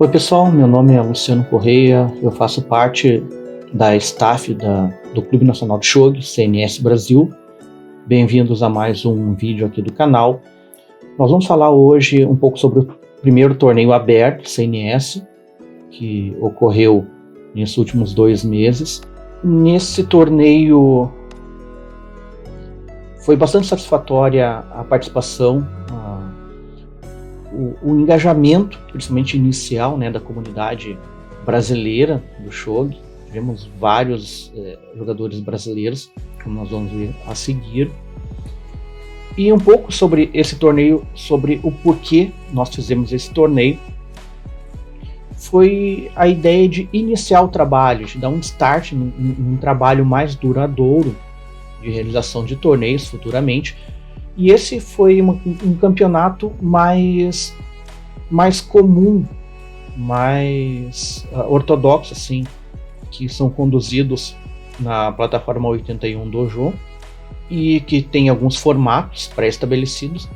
Oi pessoal, meu nome é Luciano Correia, eu faço parte da staff do Clube Nacional de Shogi, CNS Brasil. Bem-vindos a mais um vídeo aqui do canal. Nós vamos falar hoje um pouco sobre o primeiro torneio aberto CNS, que ocorreu nesses últimos 2 meses. Nesse torneio foi bastante satisfatória a participação, o engajamento, principalmente inicial, né, da comunidade brasileira do Shogi. Tivemos vários jogadores brasileiros, como nós vamos ver a seguir. E um pouco sobre esse torneio, sobre o porquê nós fizemos esse torneio. Foi a ideia de iniciar o trabalho, de dar um start num trabalho mais duradouro de realização de torneios futuramente. E esse foi um campeonato mais comum, mais ortodoxo, assim, que são conduzidos na plataforma 81 Dojo e que tem alguns formatos pré-estabelecidos.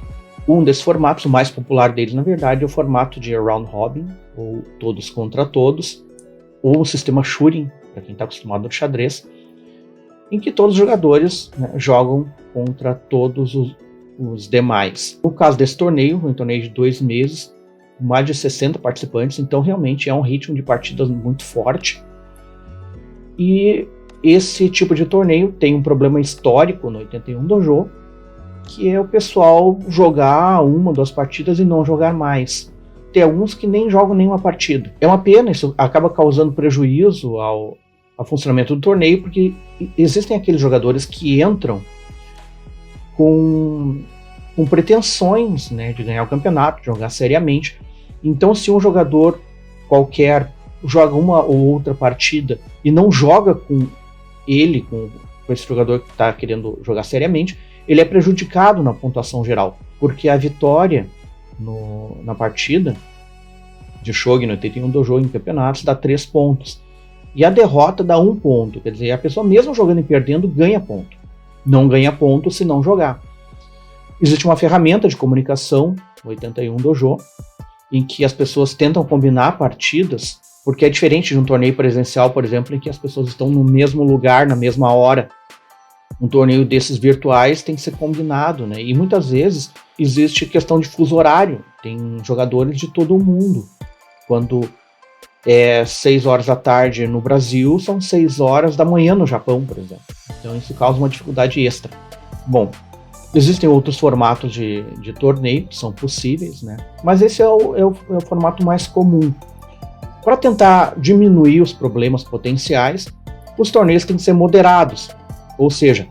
Um desses formatos, o mais popular deles, na verdade, é o formato de Round Robin, ou Todos contra Todos, ou o sistema Shurin, para quem está acostumado no xadrez, em que todos os jogadores, né, jogam contra todos os demais. No caso desse torneio, um torneio de 2 meses, mais de 60 participantes, então realmente é um ritmo de partidas muito forte. E esse tipo de torneio tem um problema histórico no 81 Dojo, que é o pessoal jogar 1 ou 2 partidas e não jogar mais. Tem alguns que nem jogam nenhuma partida. É uma pena, isso acaba causando prejuízo ao funcionamento do torneio, porque existem aqueles jogadores que entram com pretensões, né, de ganhar o campeonato, de jogar seriamente. Então, se um jogador qualquer joga uma ou outra partida e não joga com esse jogador que está querendo jogar seriamente, ele é prejudicado na pontuação geral, porque a vitória na partida de Shogi no 81 Dojo em campeonatos dá 3 pontos, e a derrota dá 1 ponto, quer dizer, a pessoa mesmo jogando e perdendo ganha ponto. Não ganha ponto se não jogar. Existe uma ferramenta de comunicação, 81 Dojo, em que as pessoas tentam combinar partidas, porque é diferente de um torneio presencial, por exemplo, em que as pessoas estão no mesmo lugar, na mesma hora. Um torneio desses virtuais tem que ser combinado, né? E muitas vezes existe questão de fuso horário. Tem jogadores de todo o mundo. Quando é 6 horas da tarde no Brasil, são 6 horas da manhã no Japão, por exemplo. Então isso causa uma dificuldade extra. Bom, existem outros formatos de torneio que são possíveis, né? Mas esse é o formato mais comum. Para tentar diminuir os problemas potenciais, os torneios têm que ser moderados. Ou seja,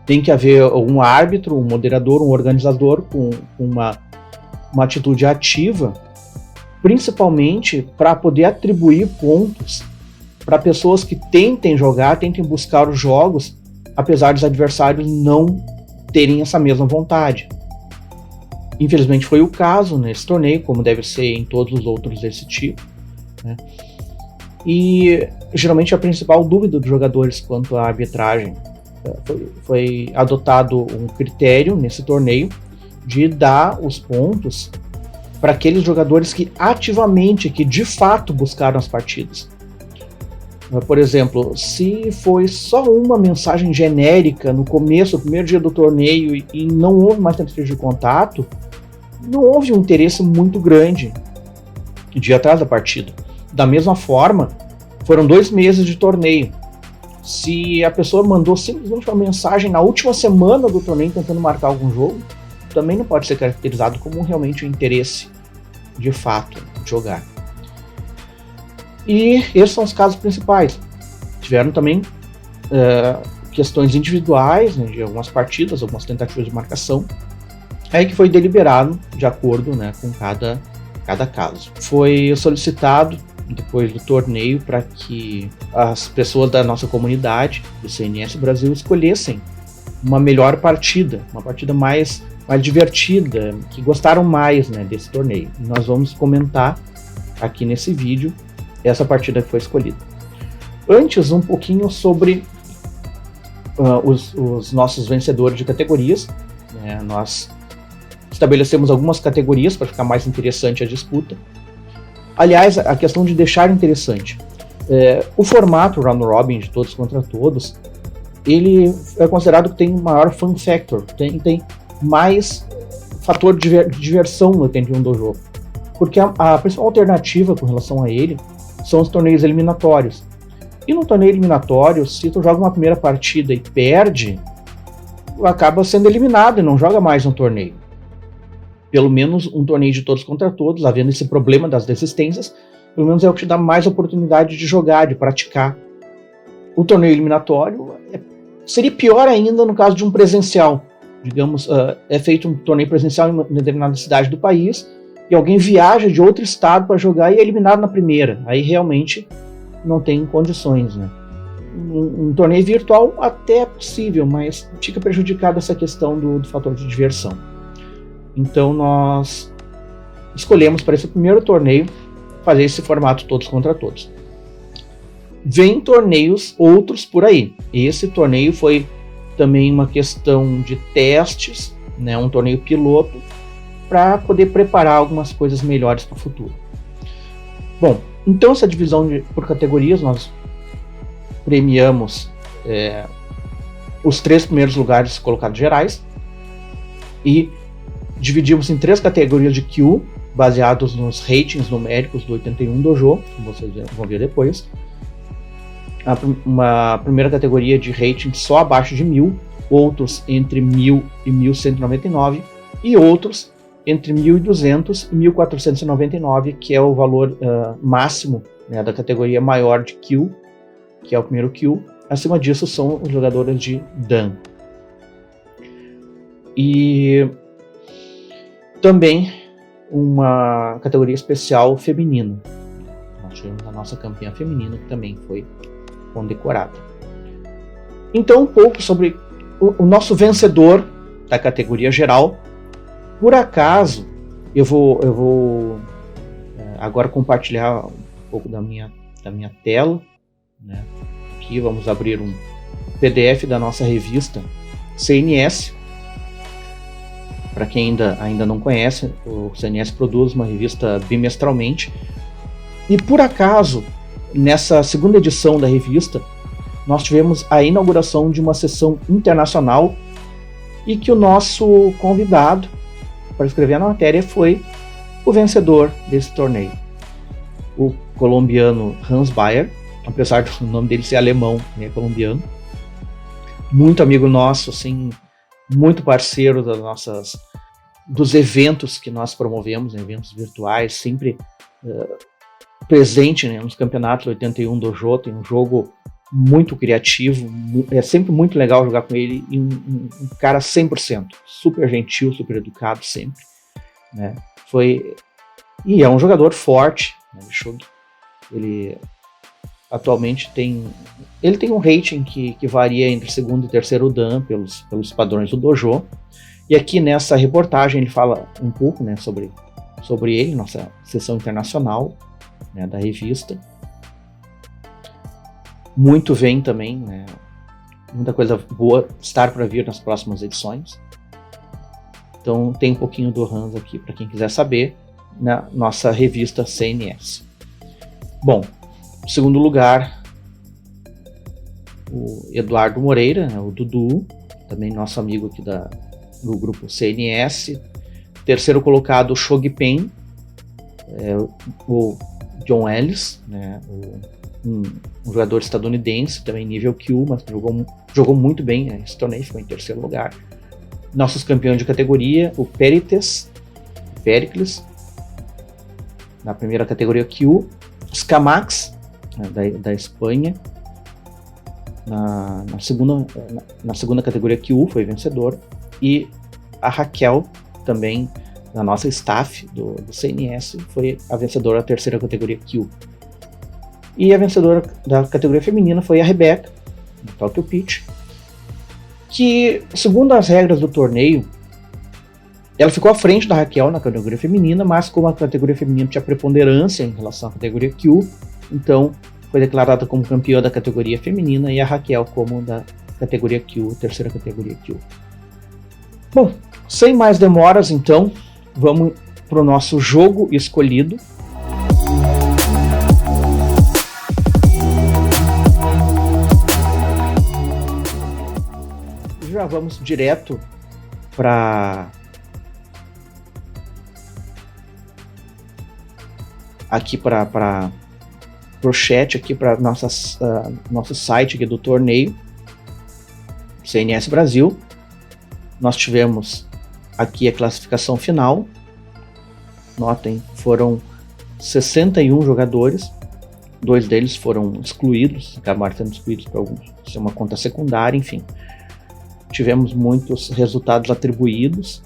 tem que haver um árbitro, um moderador, um organizador com uma atitude ativa, principalmente para poder atribuir pontos para pessoas que tentem jogar, tentem buscar os jogos, apesar dos adversários não terem essa mesma vontade. Infelizmente foi o caso nesse torneio, como deve ser em todos os outros desse tipo, né? E geralmente a principal dúvida dos jogadores quanto à arbitragem foi adotado um critério nesse torneio de dar os pontos para aqueles jogadores que ativamente, que de fato buscaram as partidas. Por exemplo, se foi só uma mensagem genérica no começo, no primeiro dia do torneio, e não houve mais tentativa de contato, não houve um interesse muito grande de ir atrás da partida. Da mesma forma, foram 2 meses de torneio. Se a pessoa mandou simplesmente uma mensagem na última semana do torneio tentando marcar algum jogo, também não pode ser caracterizado como realmente um interesse de fato de jogar. E esses são os casos principais. Tiveram também questões individuais, né, de algumas partidas, algumas tentativas de marcação, aí que foi deliberado de acordo, né, com cada caso. Foi solicitado depois do torneio para que as pessoas da nossa comunidade, do CNS Brasil, escolhessem uma melhor partida, uma partida mais divertida, que gostaram mais, né, desse torneio. E nós vamos comentar aqui nesse vídeo essa partida que foi escolhida. Antes, um pouquinho sobre os nossos vencedores de categorias, né? Nós estabelecemos algumas categorias para ficar mais interessante a disputa. Aliás, a questão de deixar interessante. O formato Round Robin de todos contra todos, ele é considerado que tem um maior fun factor, tem mais fator de diversão no 81 do jogo. Porque a principal alternativa com relação a ele são os torneios eliminatórios. E no torneio eliminatório, se tu joga uma primeira partida e perde, acaba sendo eliminado e não joga mais um torneio. Pelo menos um torneio de todos contra todos, havendo esse problema das desistências, pelo menos é o que te dá mais oportunidade de jogar, de praticar. O torneio eliminatório seria pior ainda no caso de um presencial. Digamos, é feito um torneio presencial em uma determinada cidade do país e alguém viaja de outro estado para jogar e é eliminado na primeira. Aí realmente não tem condições, né? Um torneio virtual até é possível, mas fica prejudicada essa questão do fator de diversão. Então nós escolhemos para esse primeiro torneio fazer esse formato todos contra todos. Vem torneios outros por aí. Esse torneio foi também uma questão de testes, né, um torneio piloto, para poder preparar algumas coisas melhores para o futuro. Bom, então essa divisão por categorias, nós premiamos os 3 primeiros lugares colocados gerais e dividimos em 3 categorias de Q, baseados nos ratings numéricos do 81 Dojo, como vocês vão ver depois. Uma primeira categoria de rating só abaixo de 1000, outros entre 1000 e 1199 e outros entre 1200 e 1499, que é o valor máximo, né, da categoria maior de Q, que é o primeiro Q. Acima disso são os jogadores de Dan. E também uma categoria especial feminina. Nós tivemos a nossa campeã feminina, que também foi condecorada. Então, um pouco sobre o nosso vencedor da categoria geral. Por acaso, eu vou agora compartilhar um pouco da minha tela, né? Aqui vamos abrir um PDF da nossa revista CNS. Para quem ainda não conhece, o CNS produz uma revista bimestralmente. E por acaso, nessa segunda edição da revista, nós tivemos a inauguração de uma sessão internacional e que o nosso convidado para escrever a matéria foi o vencedor desse torneio, o colombiano Hans Bayer, apesar do nome dele ser alemão, né, colombiano, muito amigo nosso, assim, muito parceiro dos eventos que nós promovemos, eventos virtuais, sempre presente, né, nos campeonatos 81 Dojo. Tem um jogo muito criativo, é sempre muito legal jogar com ele, e um cara 100%, super gentil, super educado sempre, né? E é um jogador forte, né? Ele atualmente tem um rating que varia entre segundo e terceiro Dan pelos padrões do dojo. E aqui nessa reportagem ele fala um pouco, né, sobre ele, nossa sessão internacional, né, da revista. Muito vem também, né, muita coisa boa estar para vir nas próximas edições. Então tem um pouquinho do Hans aqui para quem quiser saber, na nossa revista CNS. Bom, em segundo lugar, o Eduardo Moreira, né, o Dudu, também nosso amigo aqui do grupo CNS. Terceiro colocado, o Shogi-Pen, o John Ellis, né, um jogador estadunidense, também nível Q, mas jogou muito bem, né, esse torneio, ficou em terceiro lugar. Nossos campeões de categoria, o Pericles, na primeira categoria Q, os Camax, né, da Espanha, na segunda categoria Q, foi vencedor, e a Raquel, também na nossa staff do CNS, foi a vencedora da terceira categoria Q. E a vencedora da categoria feminina foi a Rebeca, do Tokyo Pitch, que, segundo as regras do torneio, ela ficou à frente da Raquel na categoria feminina, mas como a categoria feminina tinha preponderância em relação à categoria Q, então foi declarada como campeã da categoria feminina e a Raquel como da categoria Q, terceira categoria Q. Bom, sem mais demoras, então, vamos para o nosso jogo escolhido. já vamos direto para aqui para o chat, aqui para nosso site aqui do torneio CNS Brasil. Nós tivemos aqui a classificação final. Notem, foram 61 jogadores, 2 deles foram excluídos, acabaram sendo excluídos por alguns, ser uma conta secundária, enfim. Tivemos muitos resultados atribuídos,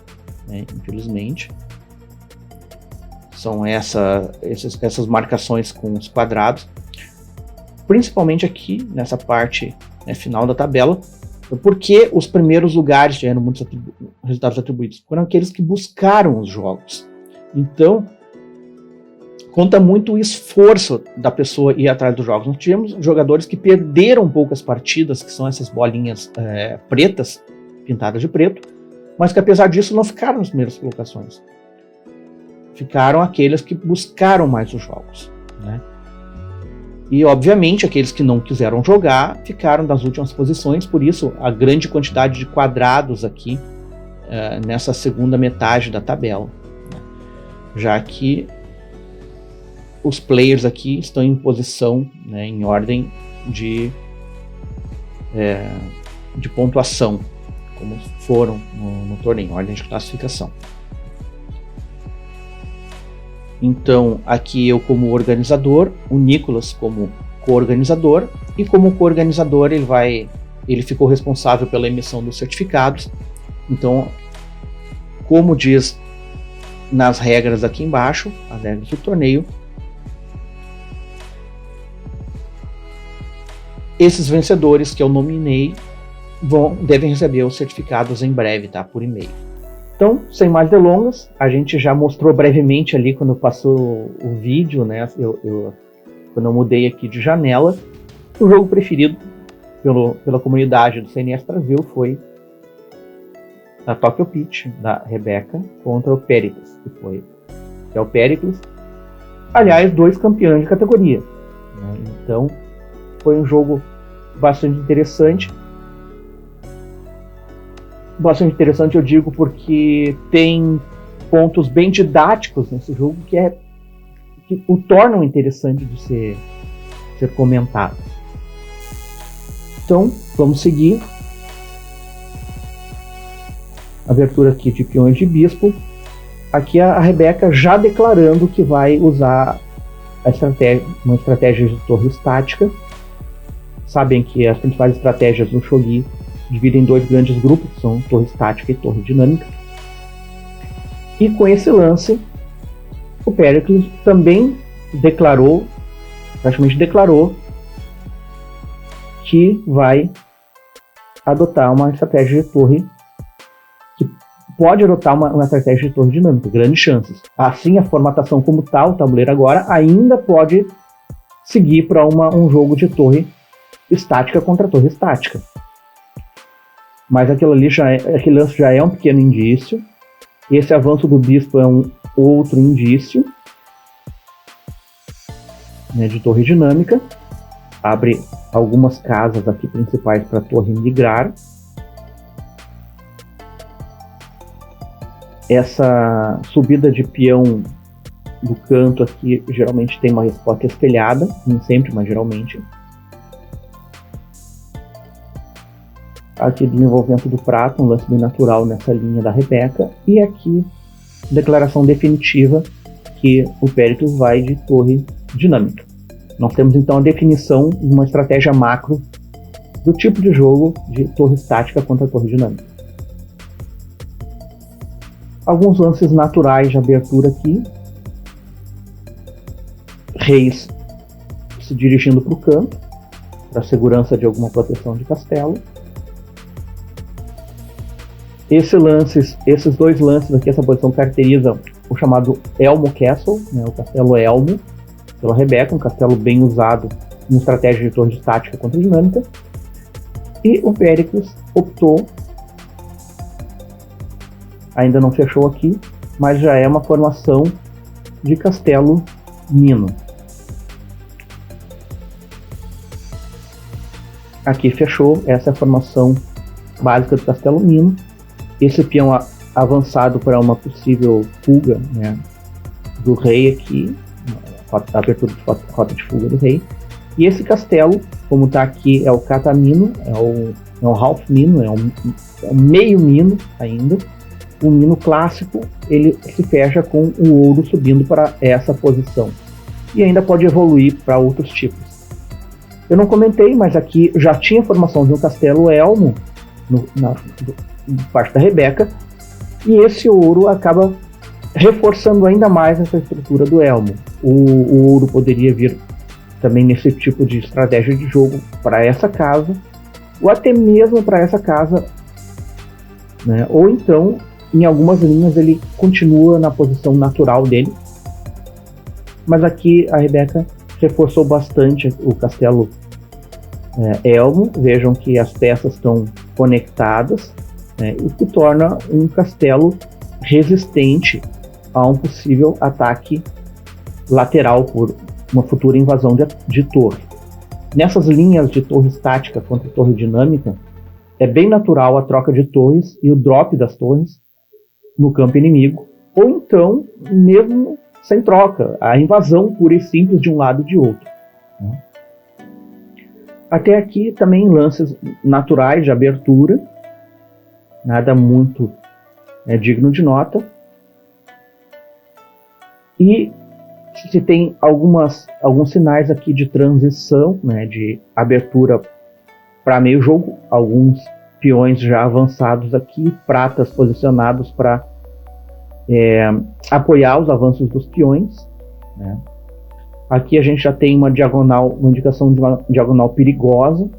né, infelizmente. São essas marcações com os quadrados, principalmente aqui nessa parte, né, final da tabela, porque os primeiros lugares tiveram muitos resultados atribuídos, foram aqueles que buscaram os jogos. Então, conta muito o esforço da pessoa ir atrás dos jogos. Nós tivemos jogadores que perderam poucas partidas, que são essas bolinhas pretas, pintadas de preto, mas que apesar disso não ficaram nas primeiras colocações. Ficaram aqueles que buscaram mais os jogos, né? E obviamente aqueles que não quiseram jogar ficaram nas últimas posições, por isso a grande quantidade de quadrados aqui nessa segunda metade da tabela, né? Já que os players aqui estão em posição, né, em ordem de pontuação, como foram no torneio, ordem de classificação. Então, aqui eu como organizador, o Nicolas como co-organizador, e como co-organizador ele ficou responsável pela emissão dos certificados. Então, como diz nas regras aqui embaixo, as regras do torneio, esses vencedores que eu nominei devem receber os certificados em breve, tá? Por e-mail. Então, sem mais delongas, a gente já mostrou brevemente ali quando passou o vídeo, né? Quando eu mudei aqui de janela, o jogo preferido pela comunidade do CNS Brasil foi a Tokyo Pitch da Rebeca contra o Pericles, que é o Pericles, aliás, 2 campeões de categoria, né? Então, foi um jogo bastante interessante. Bastante interessante, eu digo, porque tem pontos bem didáticos nesse jogo que o tornam interessante de ser comentado. Então, vamos seguir. Abertura aqui de peões de bispo. Aqui a Rebeca já declarando que vai usar uma estratégia de torre estática. Sabem que as principais estratégias no shogi dividem em 2 grandes grupos, que são torre estática e torre dinâmica. E com esse lance, o Pericles também praticamente declarou que vai adotar uma estratégia de torre, que pode adotar uma estratégia de torre dinâmica, grandes chances. Assim, a formatação como tal, o tabuleiro agora, ainda pode seguir para um jogo de torre estática contra torre estática. Mas aquele lance já é um pequeno indício. Esse avanço do bispo é um outro indício, né, de torre dinâmica. Abre algumas casas aqui principais para a torre migrar. Essa subida de peão do canto aqui geralmente tem uma resposta espelhada, nem sempre, mas geralmente. Aqui desenvolvimento do prato, um lance bem natural nessa linha da Rebeca. E aqui, declaração definitiva que o Pericles vai de torre dinâmica. Nós temos então a definição de uma estratégia macro do tipo de jogo de torre estática contra torre dinâmica. Alguns lances naturais de abertura aqui. Reis se dirigindo para o canto, para segurança de alguma proteção de castelo. Esses 2 lances aqui, essa posição caracteriza o chamado Elmo Castle, né, o castelo Elmo, pela Rebeca, um castelo bem usado em estratégia de torre estática contra dinâmica. E o Pericles optou, ainda não fechou aqui, mas já é uma formação de castelo Nino. Aqui fechou, essa é a formação básica do castelo mino. Esse peão avançado para uma possível fuga, né, do rei aqui, a abertura de rota de fuga do rei. E esse castelo, como está aqui, é o catamino, é um half mino, é um meio mino ainda. O mino clássico, ele se fecha com o ouro subindo para essa posição. E ainda pode evoluir para outros tipos. Eu não comentei, mas aqui já tinha formação de um castelo elmo na parte da Rebeca, e esse ouro acaba reforçando ainda mais essa estrutura do elmo. O ouro poderia vir também nesse tipo de estratégia de jogo para essa casa, ou até mesmo para essa casa, né? Ou então, em algumas linhas, ele continua na posição natural dele, mas aqui a Rebeca reforçou bastante o castelo elmo. Vejam que as peças estão conectadas, né, o que torna um castelo resistente a um possível ataque lateral por uma futura invasão de torre. Nessas linhas de torre estática contra torre dinâmica, é bem natural a troca de torres e o drop das torres no campo inimigo, ou então, mesmo sem troca, a invasão pura e simples de um lado e de outro, né? Até aqui também lances naturais de abertura, nada muito digno de nota. E se tem alguns sinais aqui de transição, né, de abertura para meio jogo, alguns peões já avançados aqui, pratas posicionados para apoiar os avanços dos peões, né. Aqui a gente já tem uma indicação de uma diagonal perigosa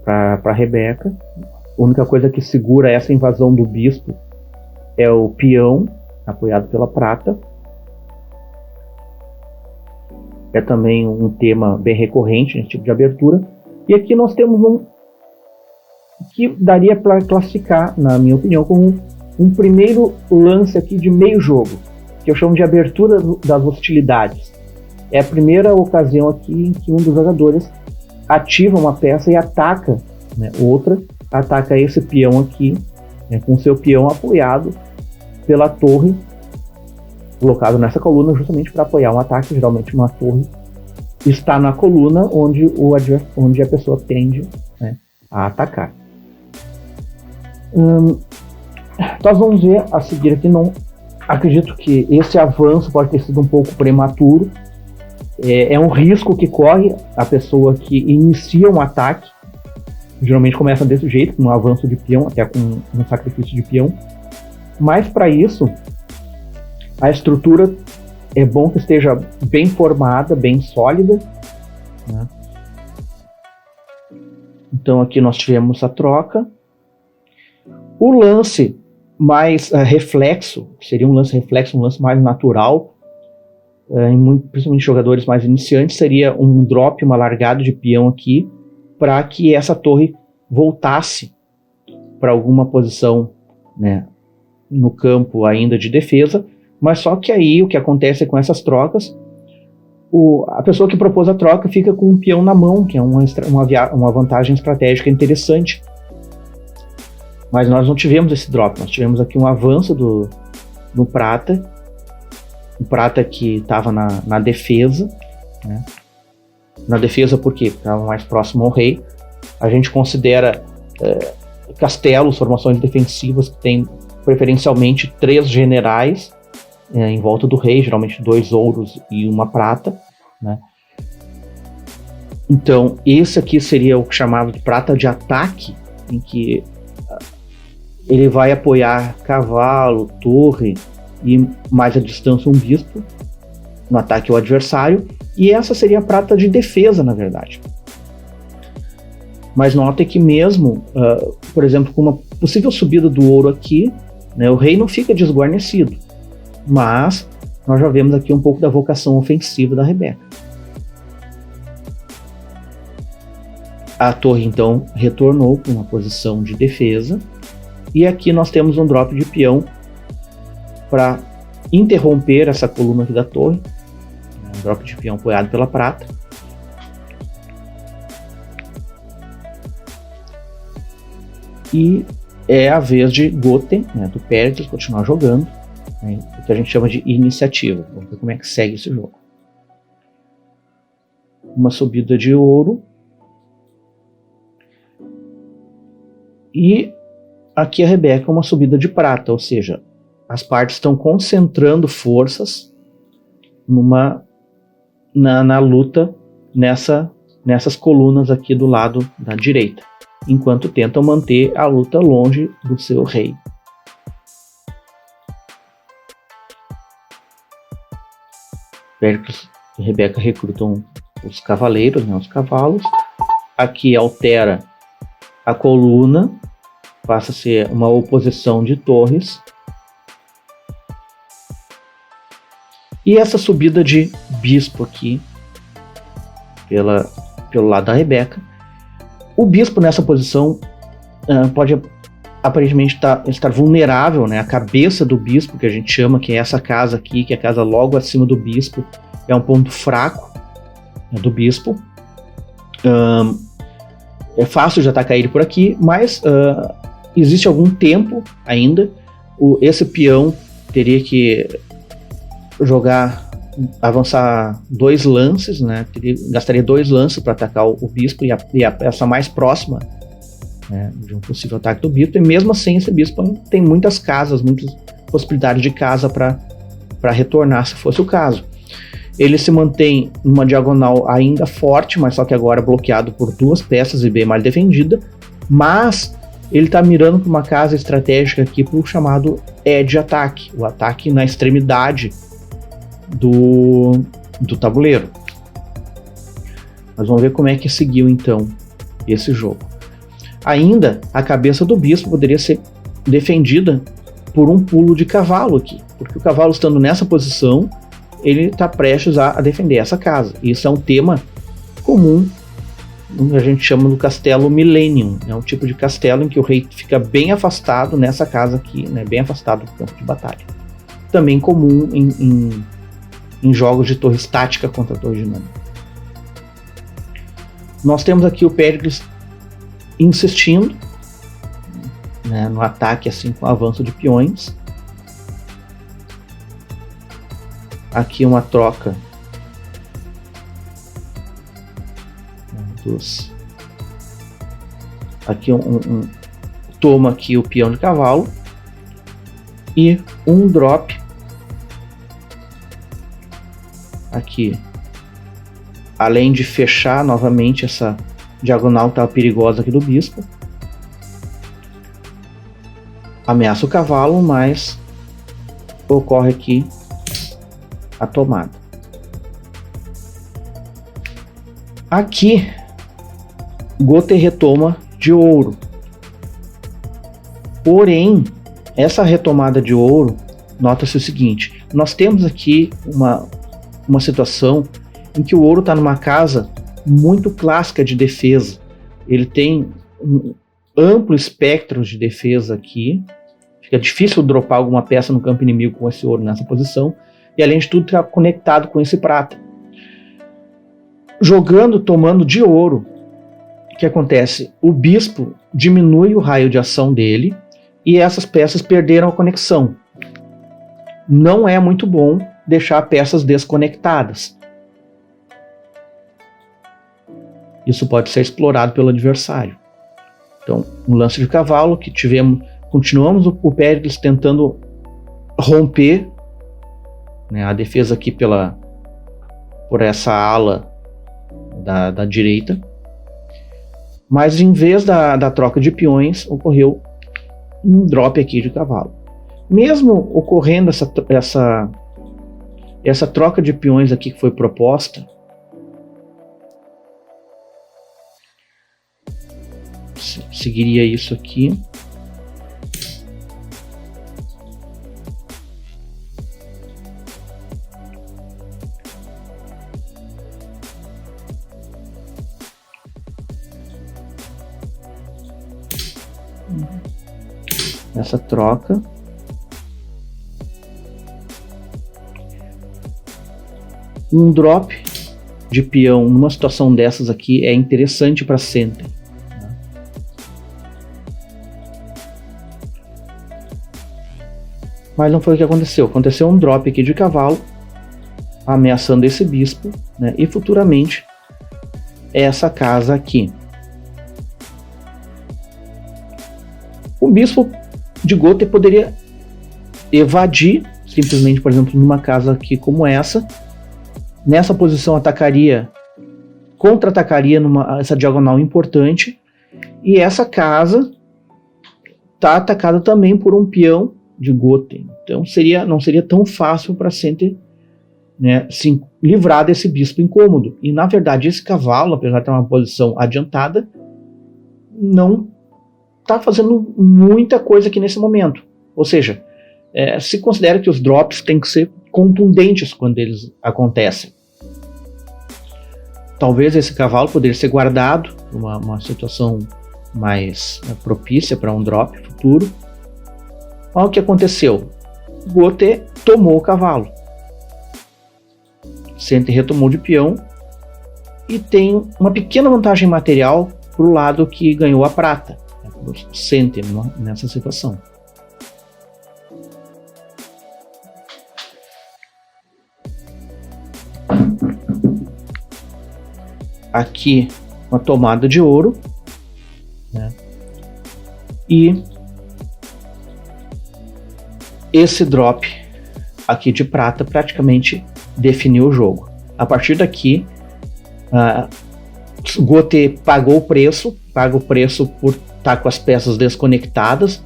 para Rebeca. A única coisa que segura essa invasão do bispo é o peão, apoiado pela prata. É também um tema bem recorrente nesse tipo de abertura. E aqui nós temos um que daria para classificar, na minha opinião, como um primeiro lance aqui de meio jogo, que eu chamo de abertura das hostilidades. É a primeira ocasião aqui em que um dos jogadores ativa uma peça e ataca, né, outra, ataca esse peão aqui, né, com seu peão apoiado pela torre, colocado nessa coluna justamente para apoiar um ataque. Geralmente uma torre está na coluna onde a pessoa tende, né, a atacar. Nós vamos ver a seguir aqui. Não acredito que esse avanço pode ter sido um pouco prematuro. É um risco que corre a pessoa que inicia um ataque. Geralmente começa desse jeito, com um avanço de peão, até com um sacrifício de peão. Mas para isso, a estrutura é bom que esteja bem formada, bem sólida, né? Então aqui nós tivemos a troca. O lance mais reflexo, seria um lance reflexo, um lance mais natural, principalmente jogadores mais iniciantes, seria um drop, uma largada de peão aqui, para que essa torre voltasse para alguma posição, né, no campo ainda de defesa. Mas só que aí o que acontece com essas trocas, a pessoa que propôs a troca fica com um peão na mão, que é uma vantagem estratégica interessante. Mas nós não tivemos esse drop, nós tivemos aqui um avanço do prata, o prata que estava na defesa, né? Na defesa porque estava mais próximo ao rei. A gente considera castelos, formações defensivas que tem preferencialmente 3 generais em volta do rei, geralmente 2 ouros e uma prata, né? Então esse aqui seria o chamado de prata de ataque, em que ele vai apoiar cavalo, torre e mais à distância um bispo no ataque ao adversário, e essa seria a prata de defesa, na verdade. Mas note que mesmo, por exemplo, com uma possível subida do ouro aqui, né, o rei não fica desguarnecido, mas nós já vemos aqui um pouco da vocação ofensiva da Rebeca. A torre então retornou para uma posição de defesa, e aqui nós temos um drop de peão para interromper essa coluna aqui da torre, um drop de peão apoiado pela prata. E é a vez de Goten, né, do Pericles, continuar jogando, né, o que a gente chama de iniciativa. Vamos ver como é que segue esse jogo. Uma subida de ouro. E aqui a Rebeca uma subida de prata, ou seja, as partes estão concentrando forças na luta nessas colunas aqui do lado da direita, enquanto tentam manter a luta longe do seu rei. Pericles e Rebeca recrutam os cavaleiros, né, os cavalos. Aqui altera a coluna, passa a ser uma oposição de torres. E essa subida de bispo aqui, pelo lado da Rebeca. O bispo nessa posição pode aparentemente estar vulnerável, né? A cabeça do bispo, que a gente chama, que é essa casa aqui, que é a casa logo acima do bispo, é um ponto fraco, né, do bispo. É fácil de atacar ele por aqui, mas existe algum tempo ainda. Esse peão teria que avançar 2 lances, né? Gastaria 2 lances para atacar o bispo e a peça mais próxima, né, de um possível ataque do bispo. E mesmo assim, esse bispo tem muitas casas, muitas possibilidades de casa para retornar, se fosse o caso. Ele se mantém numa diagonal ainda forte, mas só que agora bloqueado por 2 peças e bem mal defendida. Mas ele está mirando para uma casa estratégica aqui para o chamado edge ataque, o ataque na extremidade do tabuleiro. Mas vamos ver como é que seguiu então esse jogo. Ainda a cabeça do bispo poderia ser defendida por um pulo de cavalo aqui, porque o cavalo estando nessa posição, ele está prestes a defender essa casa. Isso é um tema comum, a gente chama do castelo Millennium. É um tipo de castelo em que o rei fica bem afastado nessa casa aqui, né, bem afastado do campo de batalha. Também comum em jogos de torre estática contra torre dinâmica. Nós temos aqui o Pericles insistindo, né, no ataque assim com o avanço de peões. Aqui uma troca aqui toma aqui o peão de cavalo e um drop aqui, além de fechar novamente essa diagonal que estava perigosa aqui do bispo. Ameaça o cavalo, mas ocorre aqui a tomada. Aqui Goten retoma de ouro. Porém, essa retomada de ouro, nota-se o seguinte: nós temos aqui uma situação em que o ouro está numa casa muito clássica de defesa. Ele tem um amplo espectro de defesa aqui. Fica difícil dropar alguma peça no campo inimigo com esse ouro nessa posição. E além de tudo, está conectado com esse prata. Jogando, tomando de ouro, o que acontece? O bispo diminui o raio de ação dele e essas peças perderam a conexão. Não é muito bom deixar peças desconectadas. Isso pode ser explorado pelo adversário. Então, um lance de cavalo que continuamos o Pericles tentando romper, né, a defesa aqui por essa ala da direita. Mas em vez da troca de peões, ocorreu um drop aqui de cavalo. Mesmo ocorrendo essa troca de peões aqui que foi proposta, seguiria isso aqui. Essa troca. Um drop de peão numa situação dessas aqui é interessante para center. Mas não foi o que aconteceu. Aconteceu um drop aqui de cavalo, ameaçando esse bispo, né? E futuramente essa casa aqui. O bispo de Gotha poderia evadir, simplesmente, por exemplo, numa casa aqui como essa. Nessa posição atacaria, contra-atacaria essa diagonal importante. E essa casa está atacada também por um peão de Gotha. Então não seria tão fácil para Center, né, se livrar desse bispo incômodo. E na verdade esse cavalo, apesar de ter uma posição adiantada, não está fazendo muita coisa aqui nesse momento. Ou seja, se considera que os drops têm que ser contundentes quando eles acontecem. Talvez esse cavalo poderia ser guardado uma situação mais propícia para um drop futuro. Olha o que aconteceu. Gotha tomou o cavalo. Center retomou de peão e tem uma pequena vantagem material para o lado que ganhou a prata. Center nessa situação. Aqui uma tomada de ouro, né? E esse drop aqui de prata praticamente definiu o jogo. A partir daqui, Gotha paga o preço por estar com as peças desconectadas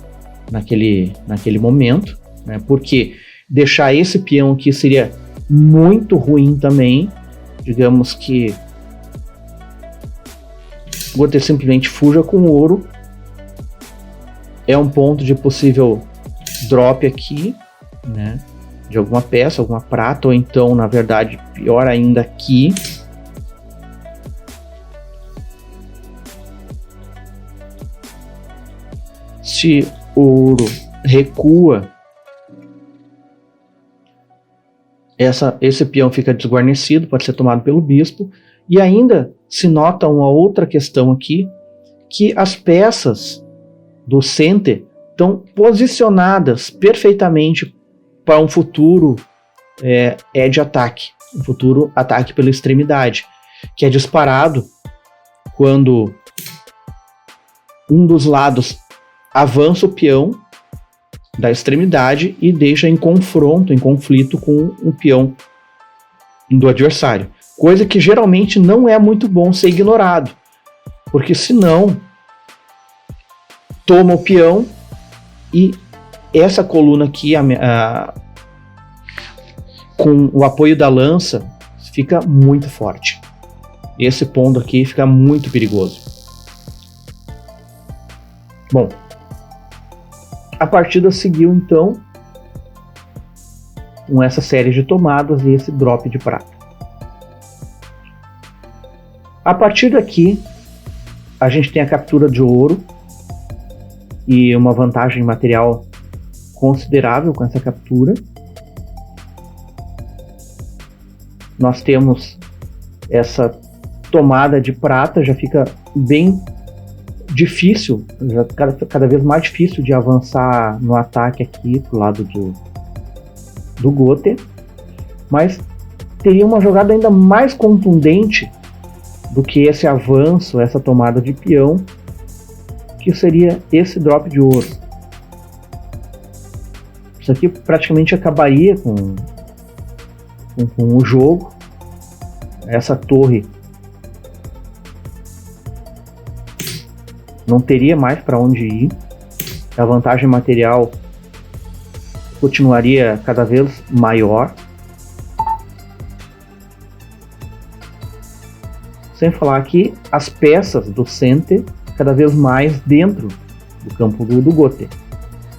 naquele momento, né? Porque deixar esse peão aqui seria muito ruim também. Digamos que Gotha simplesmente fuja com ouro. É um ponto de possível drop aqui, né? De alguma peça, alguma prata, ou então, na verdade, pior ainda aqui. Se o ouro recua, esse peão fica desguarnecido, pode ser tomado pelo bispo. E ainda se nota uma outra questão aqui, que as peças do Center estão posicionadas perfeitamente para um futuro edge ataque, um futuro ataque pela extremidade, que é disparado quando um dos lados avança o peão da extremidade e deixa em conflito com o peão do adversário. Coisa que geralmente não é muito bom ser ignorado, porque senão toma o peão e essa coluna aqui, com o apoio da lança, fica muito forte. Esse ponto aqui fica muito perigoso. Bom, a partida seguiu então com essa série de tomadas e esse drop de prata. A partir daqui, a gente tem a captura de ouro e uma vantagem material considerável com essa captura. Nós temos essa tomada de prata, já fica bem difícil, já cada vez mais difícil de avançar no ataque aqui pro lado do Gotha, mas teria uma jogada ainda mais contundente do que esse avanço, essa tomada de peão, que seria esse drop de ouro. Isso aqui praticamente acabaria com o jogo. Essa torre não teria mais para onde ir. A vantagem material continuaria cada vez maior. Sem falar que as peças do Center cada vez mais dentro do campo do Gotha.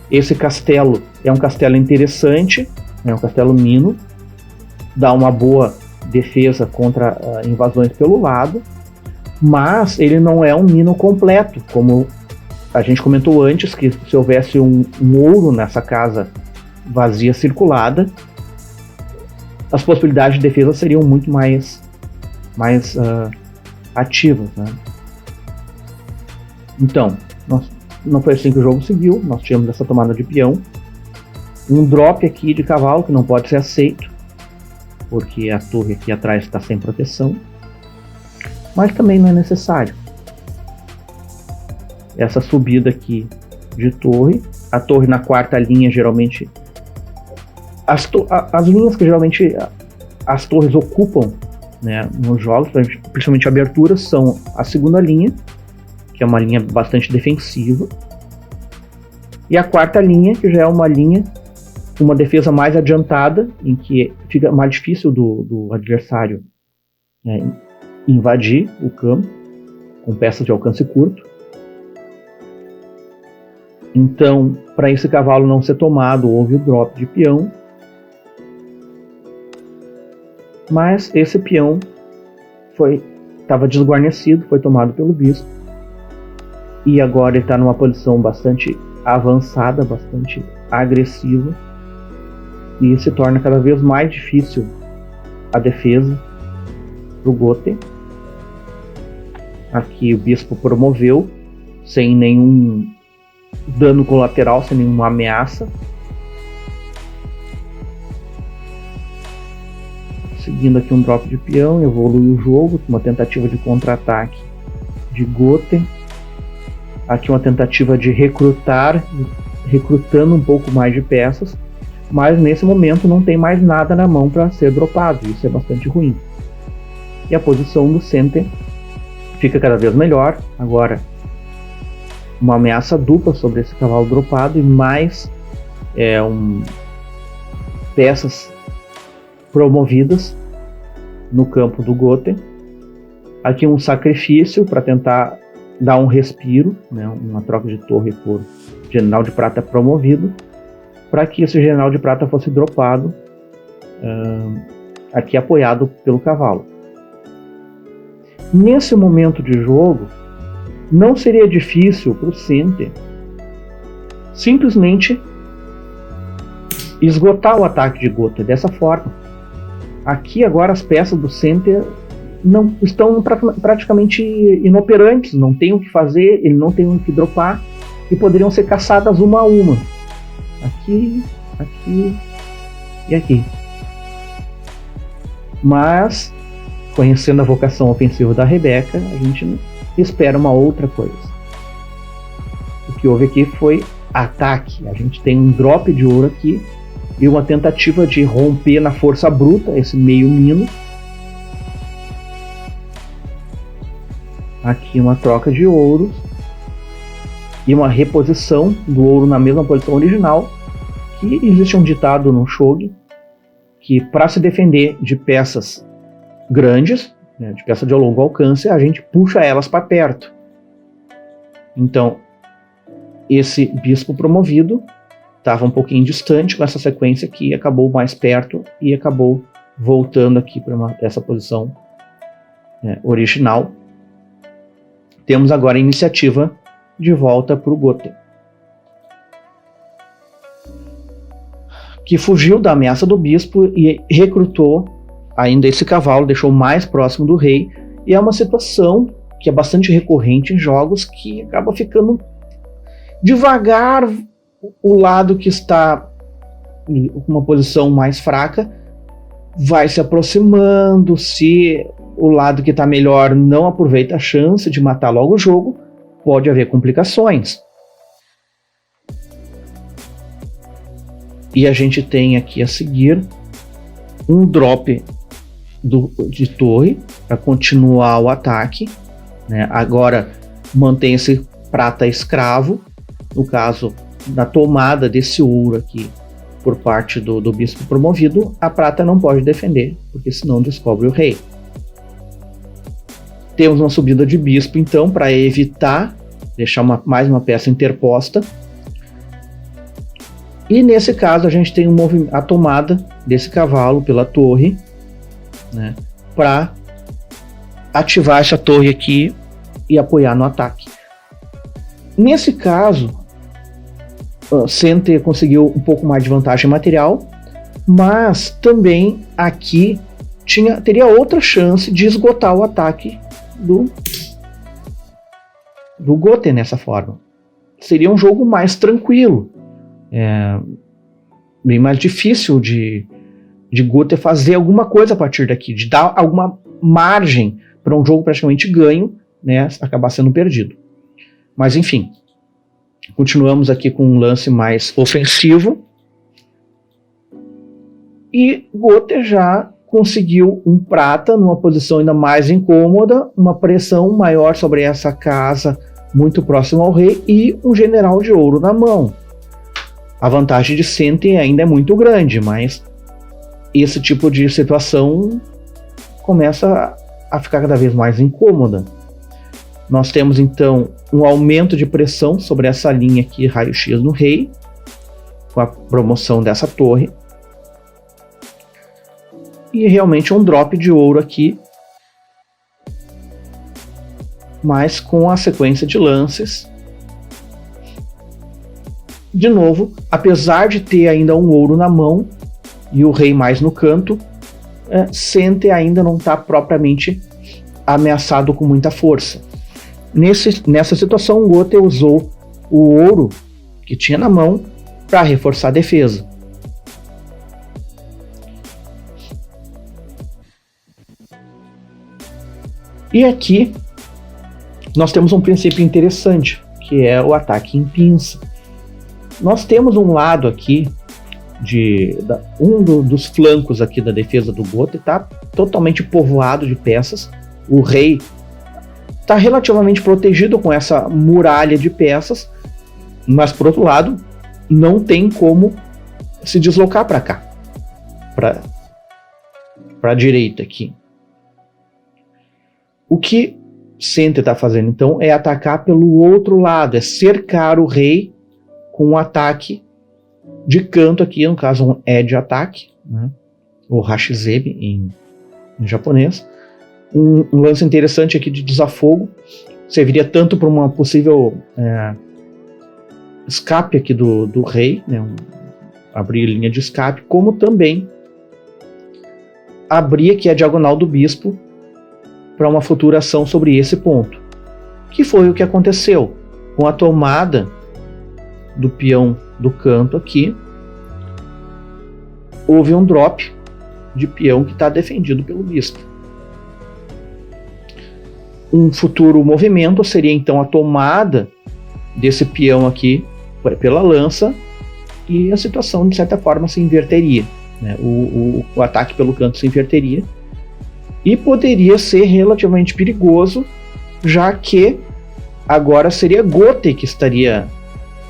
Esse castelo é um castelo interessante, é um castelo mino, dá uma boa defesa contra invasões pelo lado, mas ele não é um mino completo, como a gente comentou antes, que se houvesse um ouro nessa casa vazia circulada, as possibilidades de defesa seriam muito mais ativas, né? Então, não foi assim que o jogo seguiu. Nós tivemos essa tomada de peão, um drop aqui de cavalo que não pode ser aceito, porque a torre aqui atrás está sem proteção, mas também não é necessário. Essa subida aqui de torre, a torre na quarta linha geralmente, as linhas que geralmente as torres ocupam, né, nos jogos, principalmente aberturas, são a segunda linha, que é uma linha bastante defensiva, e a quarta linha, que já é uma linha com uma defesa mais adiantada, em que fica mais difícil do adversário, né, invadir o campo com peças de alcance curto. Então, para esse cavalo não ser tomado, houve o drop de peão, mas esse peão estava desguarnecido, foi tomado pelo bispo, e agora ele está numa posição bastante avançada, bastante agressiva, e se torna cada vez mais difícil a defesa do Goten. Aqui o bispo promoveu sem nenhum dano colateral, sem nenhuma ameaça. Seguindo aqui um drop de peão, evolui o jogo, uma tentativa de contra-ataque de Goten. Aqui uma tentativa de recrutando um pouco mais de peças, mas nesse momento não tem mais nada na mão para ser dropado, isso é bastante ruim. E a posição do center fica cada vez melhor, agora uma ameaça dupla sobre esse cavalo dropado e mais peças promovidas no campo do Goten. Aqui um sacrifício para tentar dar um respiro, né, uma troca de torre por general de prata promovido, para que esse general de prata fosse dropado, aqui apoiado pelo cavalo. Nesse momento de jogo, não seria difícil para o center simplesmente esgotar o ataque de Goten dessa forma. Aqui agora as peças do center não estão praticamente inoperantes, não tem o que fazer, ele não tem o que dropar, e poderiam ser caçadas uma a uma. Aqui, aqui e aqui. Mas, conhecendo a vocação ofensiva da Rebeca, a gente espera uma outra coisa. O que houve aqui foi ataque. A gente tem um drop de ouro aqui e uma tentativa de romper na força bruta esse meio mino. Aqui uma troca de ouros e uma reposição do ouro na mesma posição original, que existe um ditado no Shogi que para se defender de peças grandes, né, de peças de longo alcance, a gente puxa elas para perto. Então esse bispo promovido estava um pouquinho distante com essa sequência aqui, acabou mais perto e acabou voltando aqui para essa posição original. Temos agora a iniciativa de volta para o Goten, que fugiu da ameaça do bispo e recrutou ainda esse cavalo, deixou mais próximo do rei, e é uma situação que é bastante recorrente em jogos, que acaba ficando devagar o lado que está com uma posição mais fraca vai se aproximando. Se o lado que está melhor não aproveita a chance de matar logo o jogo, pode haver complicações. E a gente tem aqui a seguir um drop de torre para continuar o ataque, né? Agora mantém esse prata escravo, no caso da tomada desse ouro aqui por parte do bispo promovido. A prata não pode defender, porque senão descobre o rei. Temos uma subida de bispo então para evitar deixar mais uma peça interposta. E nesse caso a gente tem a tomada desse cavalo pela torre, né, para ativar essa torre aqui e apoiar no ataque. Nesse caso, o center conseguiu um pouco mais de vantagem material, mas também aqui teria outra chance de esgotar o ataque do Goten nessa forma. Seria um jogo mais tranquilo. bem mais difícil de Guter fazer alguma coisa a partir daqui, de dar alguma margem para um jogo praticamente ganho, né, acabar sendo perdido. Mas enfim, continuamos aqui com um lance mais ofensivo. E Guter já conseguiu um prata numa posição ainda mais incômoda, uma pressão maior sobre essa casa muito próxima ao rei e um general de ouro na mão. A vantagem de Sente ainda é muito grande, mas esse tipo de situação começa a ficar cada vez mais incômoda. Nós temos então um aumento de pressão sobre essa linha aqui, raio-x no rei, com a promoção dessa torre. E realmente um drop de ouro aqui, mas com a sequência de lances. De novo, apesar de ter ainda um ouro na mão e o rei mais no canto, Sente ainda não está propriamente ameaçado com muita força. Nessa situação, Guter usou o ouro que tinha na mão para reforçar a defesa. E aqui nós temos um princípio interessante, que é o ataque em pinça. Nós temos um lado aqui, dos flancos aqui da defesa do Guter está totalmente povoado de peças. O rei está relativamente protegido com essa muralha de peças, mas por outro lado não tem como se deslocar para cá, para a direita aqui. O que Sente está fazendo então é atacar pelo outro lado, é cercar o rei com um ataque de canto aqui, no caso um edge attack, né? Ou hashizebe em japonês. Um lance interessante aqui de desafogo, serviria tanto para uma possível escape aqui do rei, né? Abrir linha de escape, como também abrir aqui a diagonal do bispo para uma futura ação sobre esse ponto, que foi o que aconteceu com a tomada do peão do canto aqui. Houve um drop de peão que está defendido pelo bispo. Um futuro movimento seria então a tomada desse peão aqui pela lança, e a situação de certa forma se inverteria, né? O ataque pelo canto se inverteria e poderia ser relativamente perigoso, já que agora seria Guter que estaria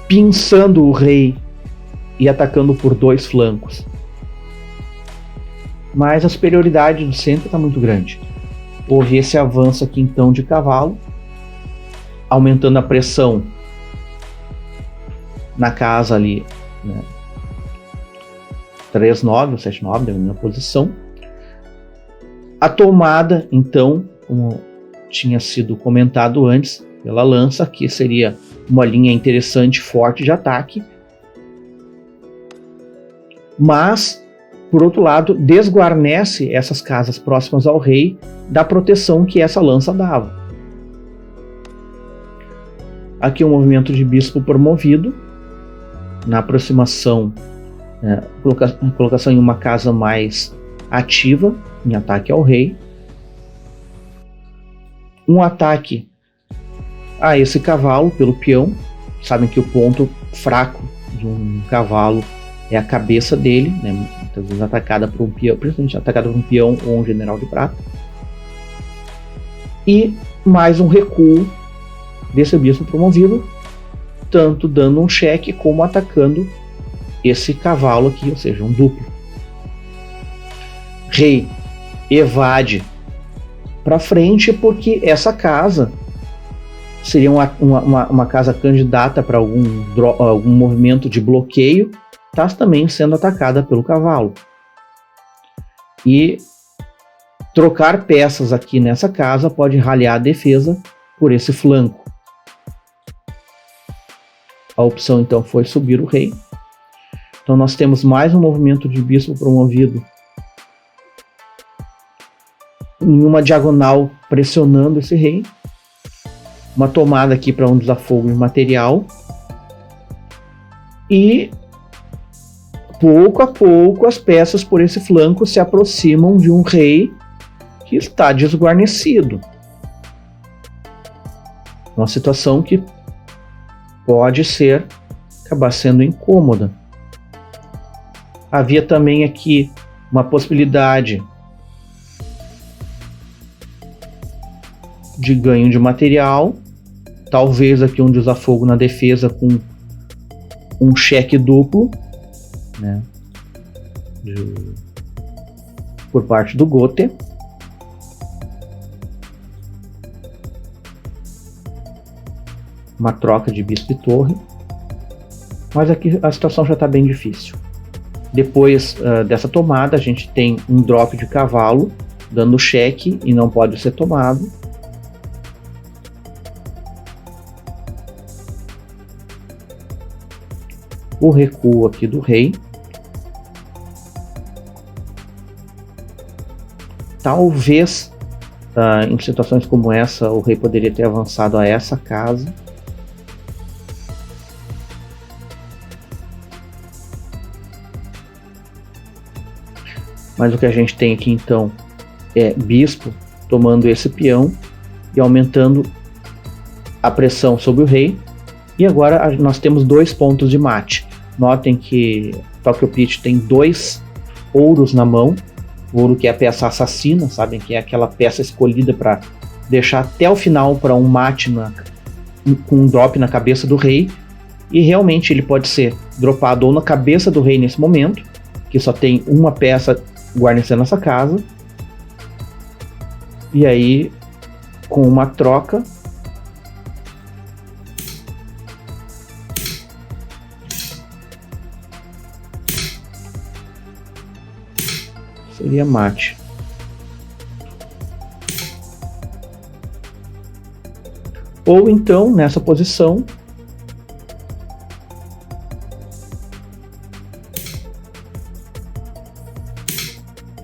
pinçando o rei e atacando por dois flancos. Mas a superioridade do centro está muito grande. Houve esse avanço aqui então de cavalo, aumentando a pressão na casa ali, né? 3-9 ou 7-9, da minha posição. A tomada, então, como tinha sido comentado antes, pela lança, que seria uma linha interessante, forte de ataque. Mas, por outro lado, desguarnece essas casas próximas ao rei da proteção que essa lança dava. Aqui um movimento de bispo promovido, na aproximação, colocação em uma casa mais ativa, em ataque ao rei. Um ataque a esse cavalo pelo peão. Sabem que o ponto fraco de um cavalo é a cabeça dele, né? Muitas vezes atacada por um peão, principalmente atacada por um peão ou um general de prata. E mais um recuo desse bispo promovido, tanto dando um cheque como atacando esse cavalo aqui, ou seja, um duplo. Rei evade para frente porque essa casa seria uma casa candidata para algum movimento de bloqueio, está também sendo atacada pelo cavalo. E trocar peças aqui nessa casa pode ralhar a defesa por esse flanco. A opção então foi subir o rei. Então nós temos mais um movimento de bispo promovido em uma diagonal pressionando esse rei. Uma tomada aqui para um desafogo de material. E pouco a pouco as peças por esse flanco se aproximam de um rei que está desguarnecido. Uma situação que pode acabar sendo incômoda. Havia também aqui uma possibilidade de ganho de material, talvez aqui um desafogo na defesa com um cheque duplo, né, por parte do Gote. Uma troca de bispo e torre, mas aqui a situação já está bem difícil. Depois dessa tomada, a gente tem um drop de cavalo, dando cheque e não pode ser tomado. O recuo aqui do rei. Talvez, em situações como essa, o rei poderia ter avançado a essa casa. Mas o que a gente tem aqui então é bispo tomando esse peão e aumentando a pressão sobre o rei. E agora nós temos 2 pontos de mate. Notem que Tokyo Pit tem 2 ouros na mão. O ouro que é a peça assassina, sabem, que é aquela peça escolhida para deixar até o final para um mate com um drop na cabeça do rei. E realmente ele pode ser dropado ou na cabeça do rei nesse momento, que só tem uma peça guarnecendo essa casa, e aí com uma troca seria mate. Ou então nessa posição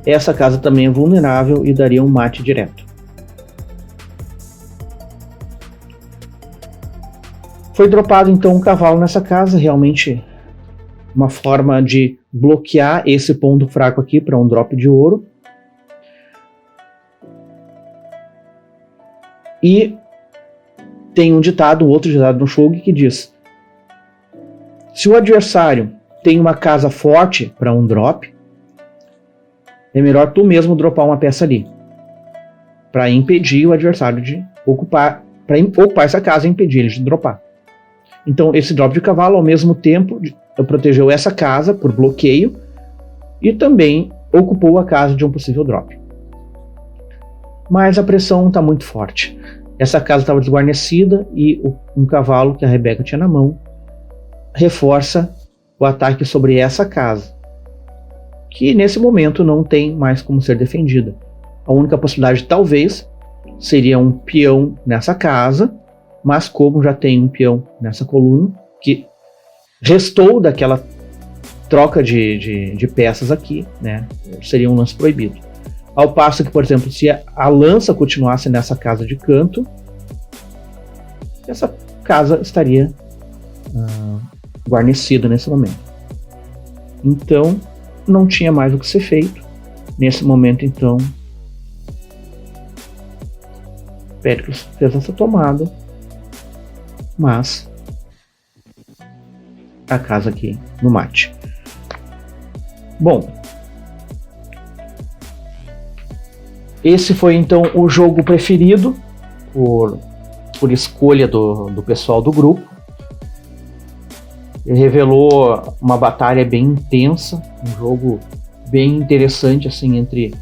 essa casa também é vulnerável e daria um mate direto. Foi dropado então um cavalo nessa casa, realmente uma forma de bloquear esse ponto fraco aqui para um drop de ouro. E tem um outro ditado no Shogi que diz: se o adversário tem uma casa forte para um drop, é melhor tu mesmo dropar uma peça ali, para impedir o adversário de ocupar essa casa e impedir ele de dropar. Então esse drop de cavalo ao mesmo tempo protegeu essa casa por bloqueio e também ocupou a casa de um possível drop. Mas a pressão está muito forte. Essa casa estava desguarnecida e um cavalo que a Rebeca tinha na mão reforça o ataque sobre essa casa, que nesse momento não tem mais como ser defendida. A única possibilidade talvez seria um peão nessa casa, mas como já tem um peão nessa coluna, que restou daquela troca de peças aqui, né, seria um lance proibido. Ao passo que, por exemplo, se a lança continuasse nessa casa de canto, essa casa estaria guarnecida nesse momento. Então, não tinha mais o que ser feito. Nesse momento, então, Péricles fez essa tomada, mas a casa aqui no mate. Bom, esse foi então o jogo preferido por escolha do pessoal do grupo. Ele revelou uma batalha bem intensa, um jogo bem interessante assim entre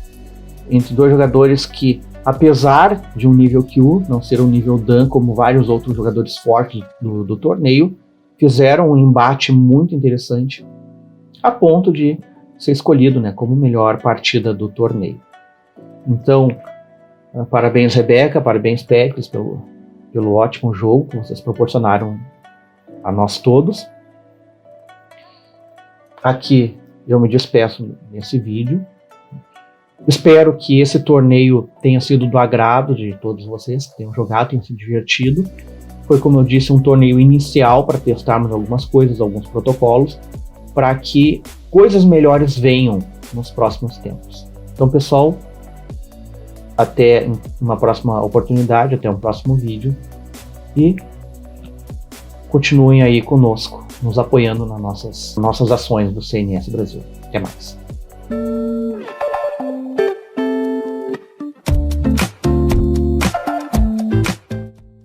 dois jogadores que, apesar de um nível Q não ser um nível Dan como vários outros jogadores fortes do torneio, fizeram um embate muito interessante a ponto de ser escolhido, né, como melhor partida do torneio. Então, parabéns Rebeca, parabéns Péricles pelo ótimo jogo que vocês proporcionaram a nós todos. Aqui eu me despeço nesse vídeo. Espero que esse torneio tenha sido do agrado de todos vocês que tenham jogado, tenham se divertido. Foi, como eu disse, um torneio inicial para testarmos algumas coisas, alguns protocolos, para que coisas melhores venham nos próximos tempos. Então, pessoal, até uma próxima oportunidade, até um próximo vídeo, e continuem aí conosco, nos apoiando nas nossas ações do CNS Brasil. Até mais.